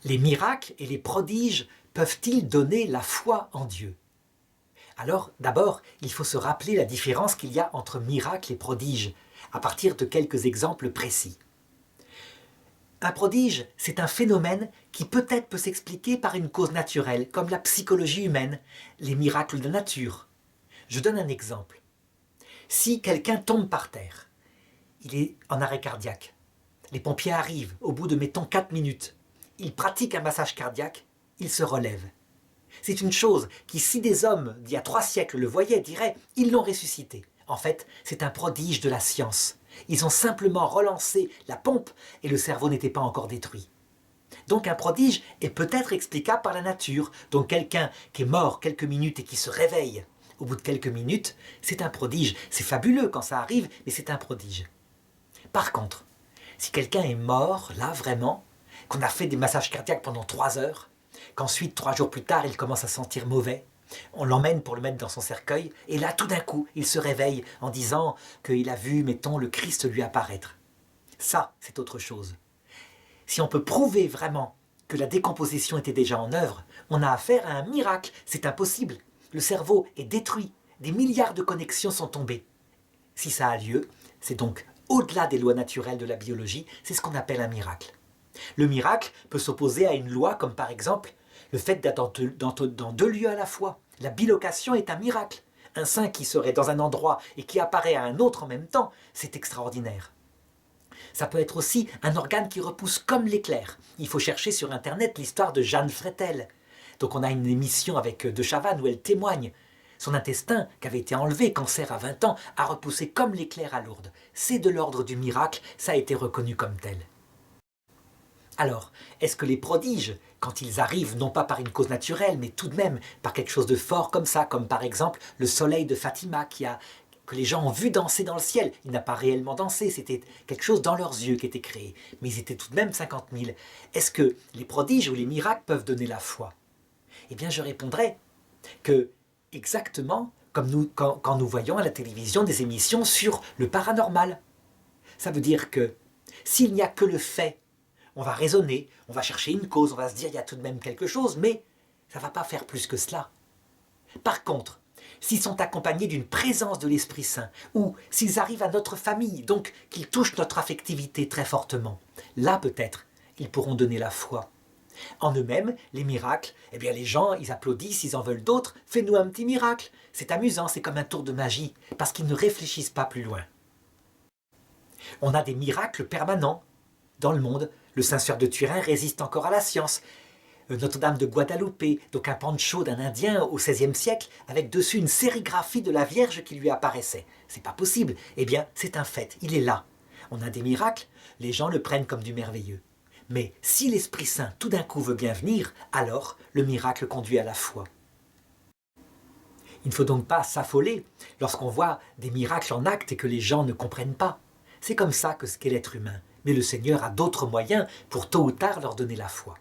Les miracles et les prodiges peuvent-ils donner la foi en Dieu? Alors, d'abord, il faut se rappeler la différence qu'il y a entre miracles et prodiges, à partir de quelques exemples précis. Un prodige, c'est un phénomène qui peut-être peut s'expliquer par une cause naturelle, comme la psychologie humaine, les miracles de la nature. Je donne un exemple. Si quelqu'un tombe par terre, il est en arrêt cardiaque. Les pompiers arrivent, au bout de, mettons, 4 minutes. Ils pratiquent un massage cardiaque, il se relève. C'est une chose qui, si des hommes d'il y a 3 siècles le voyaient, diraient « ils l'ont ressuscité ». En fait, c'est un prodige de la science. Ils ont simplement relancé la pompe et le cerveau n'était pas encore détruit. Donc un prodige est peut-être explicable par la nature. Donc quelqu'un qui est mort quelques minutes et qui se réveille au bout de quelques minutes, c'est un prodige. C'est fabuleux quand ça arrive, mais c'est un prodige. Par contre, si quelqu'un est mort, là vraiment, qu'on a fait des massages cardiaques pendant 3 heures, qu'ensuite 3 jours plus tard il commence à sentir mauvais, on l'emmène pour le mettre dans son cercueil, et là tout d'un coup il se réveille en disant qu'il a vu, mettons, le Christ lui apparaître. Ça, c'est autre chose. Si on peut prouver vraiment que la décomposition était déjà en œuvre, on a affaire à un miracle, c'est impossible. Le cerveau est détruit, des milliards de connexions sont tombées. Si ça a lieu, c'est donc au-delà des lois naturelles de la biologie, c'est ce qu'on appelle un miracle. Le miracle peut s'opposer à une loi comme par exemple le fait d'être dans 2 lieux à la fois. La bilocation est un miracle. Un saint qui serait dans un endroit et qui apparaît à un autre en même temps, c'est extraordinaire. Ça peut être aussi un organe qui repousse comme l'éclair. Il faut chercher sur internet l'histoire de Jeanne Frettel. Donc on a une émission avec De Chavannes où elle témoigne. Son intestin, qui avait été enlevé, cancer à 20 ans, a repoussé comme l'éclair à Lourdes. C'est de l'ordre du miracle, ça a été reconnu comme tel. Alors, est-ce que les prodiges, quand ils arrivent, non pas par une cause naturelle, mais tout de même par quelque chose de fort comme ça, comme par exemple le soleil de Fatima que les gens ont vu danser dans le ciel. Il n'a pas réellement dansé, c'était quelque chose dans leurs yeux qui était créé. Mais ils étaient tout de même 50 000. Est-ce que les prodiges ou les miracles peuvent donner la foi? Eh bien, je répondrai que, exactement comme quand nous voyons à la télévision des émissions sur le paranormal. Ça veut dire que s'il n'y a que le fait, on va raisonner, on va chercher une cause, on va se dire il y a tout de même quelque chose, mais ça ne va pas faire plus que cela. Par contre, s'ils sont accompagnés d'une présence de l'Esprit Saint, ou s'ils arrivent à notre famille, donc qu'ils touchent notre affectivité très fortement, là peut-être, ils pourront donner la foi. En eux-mêmes, les miracles, eh bien les gens, ils applaudissent, ils en veulent d'autres, fais-nous un petit miracle. C'est amusant, c'est comme un tour de magie, parce qu'ils ne réfléchissent pas plus loin. On a des miracles permanents dans le monde. Le Saint-Sieur de Turin résiste encore à la science. Notre-Dame de Guadalupe, donc un pancho d'un Indien au XVIe siècle, avec dessus une sérigraphie de la Vierge qui lui apparaissait. C'est pas possible. Eh bien, c'est un fait, il est là. On a des miracles, les gens le prennent comme du merveilleux. Mais si l'Esprit Saint tout d'un coup veut bien venir, alors le miracle conduit à la foi. Il ne faut donc pas s'affoler lorsqu'on voit des miracles en acte et que les gens ne comprennent pas. C'est comme ça qu'est l'être humain. Mais le Seigneur a d'autres moyens pour tôt ou tard leur donner la foi.